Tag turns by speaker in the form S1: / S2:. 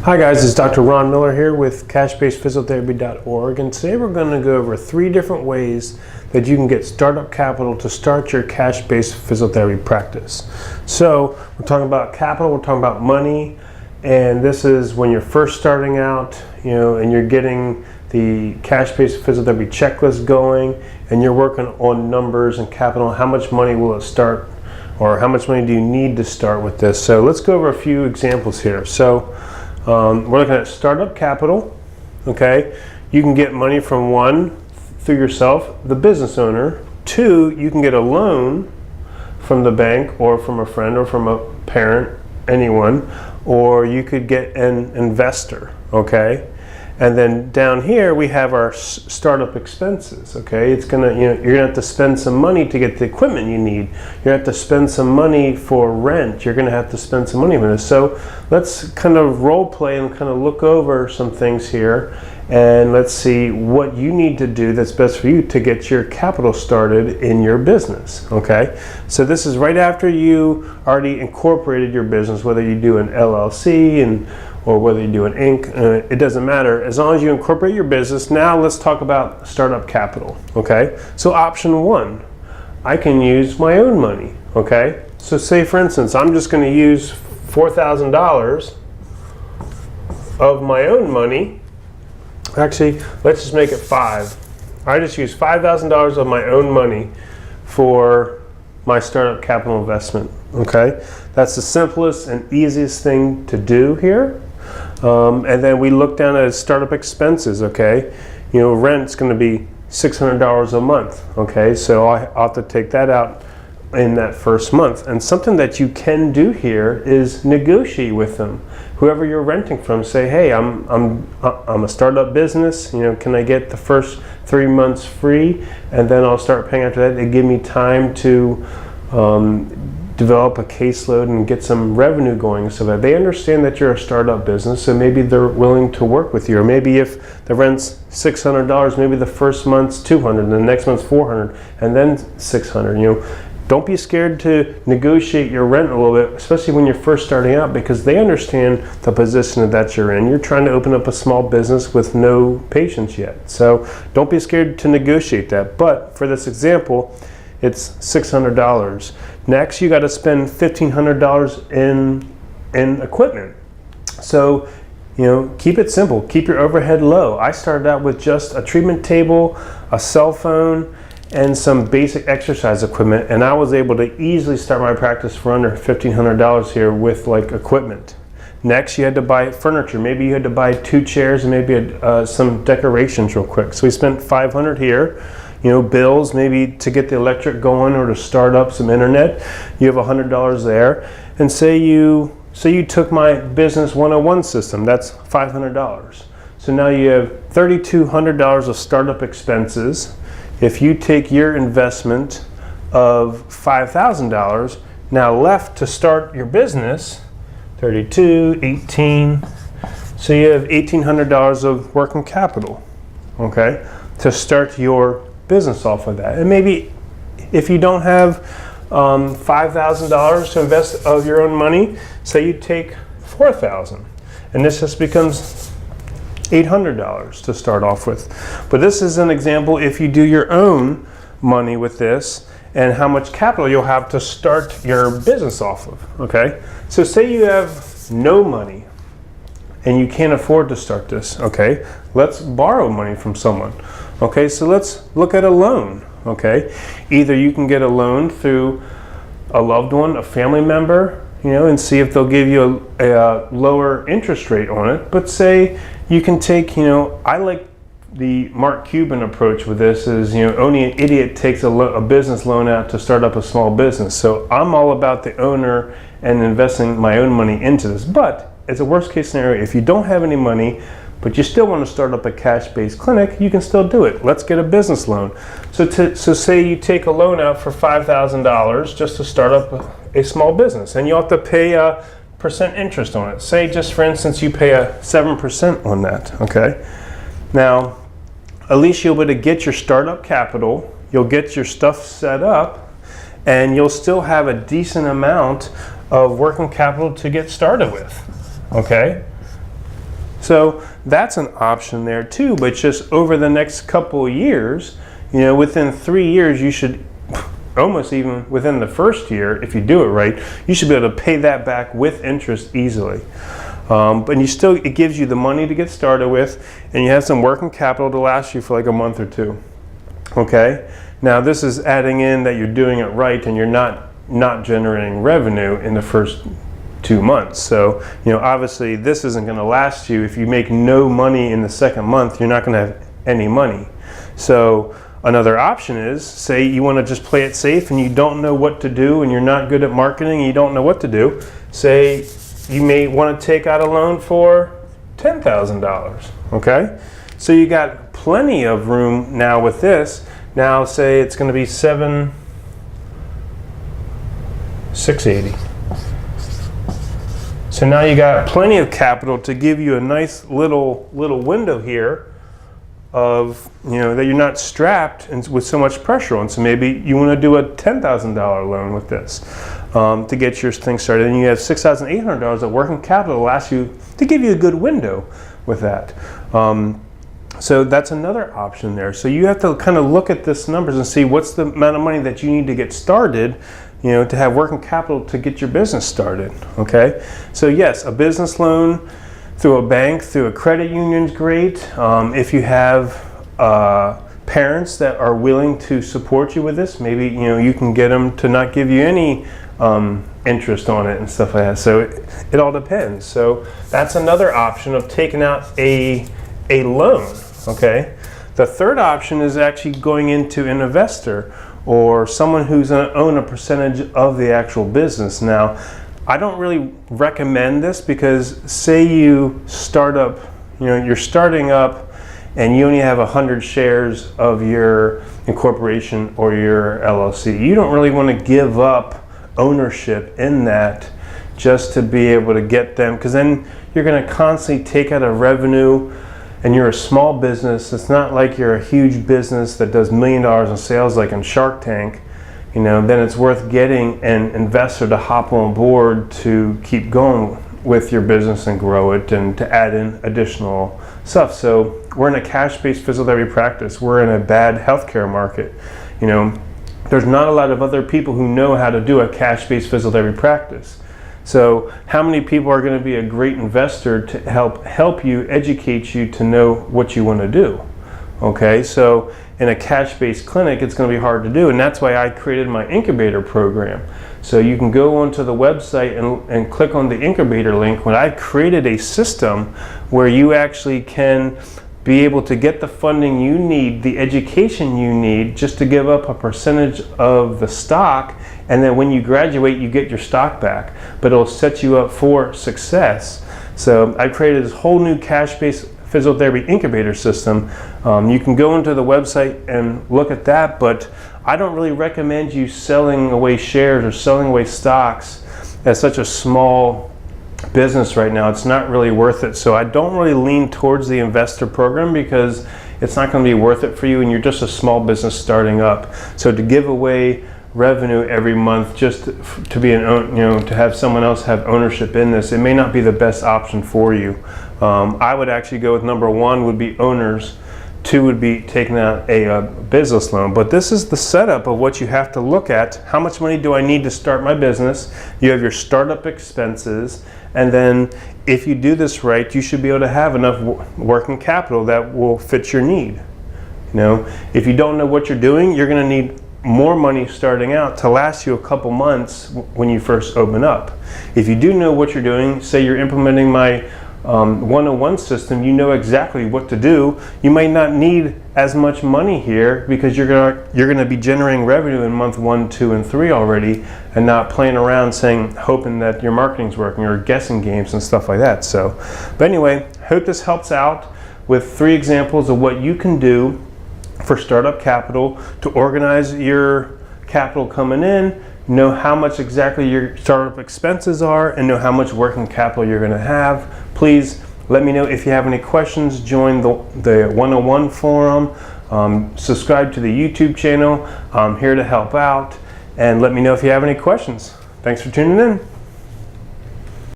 S1: Hi guys, it's Dr. Ron Miller here with cashbasedphysiotherapy.org, and today we're going to go over 3 different ways that you can get startup capital to start your cash-based physiotherapy practice. So we're talking about capital, we're talking about money, and this is when you're first starting out, and you're getting the cash-based physiotherapy checklist going, and you're working on numbers and capital. How much money will it start, or how much money do you need to start with this? So let's go over a few examples here. So we're looking at startup capital. Okay, you can get money from 1, through yourself, the business owner. 2, you can get a loan from the bank or from a friend or from a parent, anyone, or you could get an investor. Okay, and then down here we have our startup expenses. Okay, it's gonna, you're gonna have to spend some money to get the equipment you need. You're gonna have to spend some money for rent. You're gonna have to spend some money for this. So let's kind of role play and kind of look over some things here, and let's see what you need to do that's best for you to get your capital started in your business. Okay, so this is right after you already incorporated your business, whether you do an LLC or whether you do an Inc. It doesn't matter, as long as you incorporate your business. Now let's talk about startup capital. Okay, so option 1, I can use my own money. Okay, so say for instance I'm just going to use $4,000 of my own money. Actually, let's just make it 5. I just use $5,000 of my own money for my startup capital investment. Okay, that's the simplest and easiest thing to do here. And then we look down at startup expenses. Okay, rent's going to be $600 a month. Okay, so I have to take that out in that first month. And something that you can do here is negotiate with them. Whoever you're renting from, say, hey, I'm a startup business. Can I get the first 3 months free, and then I'll start paying after that? They give me time to develop a caseload and get some revenue going, so that they understand that you're a startup business, so maybe they're willing to work with you. Or maybe if the rent's $600, maybe the first month's $200, and the next month's $400, and then $600. Don't be scared to negotiate your rent a little bit, especially when you're first starting out, because they understand the position that you're in. You're trying to open up a small business with no patients yet, so don't be scared to negotiate that. But for this example, it's $600. Next, you got to spend $1,500 in equipment. So, keep it simple. Keep your overhead low. I started out with just a treatment table, a cell phone, and some basic exercise equipment, and I was able to easily start my practice for under $1,500 here with equipment. Next, you had to buy furniture. Maybe you had to buy 2 chairs and maybe some decorations real quick. So we spent $500 here. Bills, maybe to get the electric going or to start up some internet, you have $100 there. And say you took my Business 101 system, that's $500. So now you have $3,200 of startup expenses. If you take your investment of $5,000, now left to start your business, 32, 18, so you have $1,800 of working capital, okay, to start your business off with that. And maybe if you don't have $5,000 to invest of your own money, say you take $4,000, and this just becomes $800 to start off with. But this is an example if you do your own money with this, and how much capital you'll have to start your business off of. Okay, so say you have no money and you can't afford to start this. Okay, let's borrow money from someone. Okay, so let's look at a loan. Okay, either you can get a loan through a loved one, a family member, and see if they'll give you a lower interest rate on it. But say you can take, I like the Mark Cuban approach with this is, only an idiot takes a business loan out to start up a small business. So I'm all about the owner and investing my own money into this. But as a worst case scenario, if you don't have any money, but you still want to start up a cash-based clinic, you can still do it. Let's get a business loan. So say you take a loan out for $5,000 just to start up a small business, and you have to pay a % interest on it. Say, just for instance, you pay a 7% on that. Okay. Now, at least you'll be able to get your startup capital. You'll get your stuff set up, and you'll still have a decent amount of working capital to get started with. Okay. So that's an option there too, but just over the next couple of years, within 3 years, you should, almost even within the first year, if you do it right, you should be able to pay that back with interest easily. But it gives you the money to get started with, and you have some working capital to last you for like a month or two. Okay? Now this is adding in that you're doing it right and you're not generating revenue in the first 2 months. So, obviously this isn't going to last you. If you make no money in the second month, you're not going to have any money. So another option is, say you want to just play it safe and you don't know what to do and you're not good at marketing and you don't know what to do. Say you may want to take out a loan for $10,000, okay? So you got plenty of room now with this. Now say it's going to be $680. So now you got plenty of capital to give you a nice little window here of, that you're not strapped with so much pressure on. So maybe you want to do a $10,000 loan with this to get your thing started. And you have $6,800 of working capital to last you, to give you a good window with that. So that's another option there. So you have to kind of look at this numbers and see what's the amount of money that you need to get started, to have working capital to get your business started, okay? So yes, a business loan through a bank, through a credit union is great. If you have parents that are willing to support you with this, maybe you can get them to not give you any interest on it and stuff like that. So it all depends. So that's another option of taking out a loan, okay? The third option is actually going into an investor or someone who's going to own a percentage of the actual business. Now, I don't really recommend this because say you start up, you're starting up and you only have 100 shares of your incorporation or your LLC. You don't really want to give up ownership in that just to be able to get them, because then you're going to constantly take out a revenue, and you're a small business. It's not like you're a huge business that does $1 million in sales like in Shark Tank. Then it's worth getting an investor to hop on board to keep going with your business and grow it and to add in additional stuff. So we're in a cash-based physical therapy practice. We're in a bad healthcare market. There's not a lot of other people who know how to do a cash-based physical therapy practice. So how many people are going to be a great investor to help you, educate you to know what you want to do? Okay, so in a cash-based clinic, it's going to be hard to do, and that's why I created my incubator program. So you can go onto the website and click on the incubator link. When I've created a system where you actually can be able to get the funding you need, the education you need, just to give up a percentage of the stock, and then when you graduate, you get your stock back, but it'll set you up for success. So I created this whole new cash-based physical therapy incubator system. You can go into the website and look at that, but I don't really recommend you selling away shares or selling away stocks as such a small business right now. It's not really worth it. So I don't really lean towards the investor program because it's not going to be worth it for you and you're just a small business starting up. So to give away revenue every month just to be to have someone else have ownership in this, it may not be the best option for you. I would actually go with number 1 would be owners, 2 would be taking out a business loan. But this is the setup of what you have to look at. How much money do I need to start my business? You have your startup expenses, and then if you do this right, you should be able to have enough working capital that will fit your need. If you don't know what you're doing, you're going to need more money starting out to last you a couple months when you first open up. If you do know what you're doing, say you're implementing my 101 system, you know exactly what to do. You might not need as much money here because you're gonna be generating revenue in month 1, 2, and 3 already, and not playing around hoping that your marketing's working or guessing games and stuff like that. So, but anyway, hope this helps out with 3 examples of what you can do for startup capital to organize your capital coming in, know how much exactly your startup expenses are, and know how much working capital you're going to have. Please let me know if you have any questions. Join the 101 forum, subscribe to the YouTube channel. I'm here to help out, and let me know if you have any questions. Thanks for tuning in.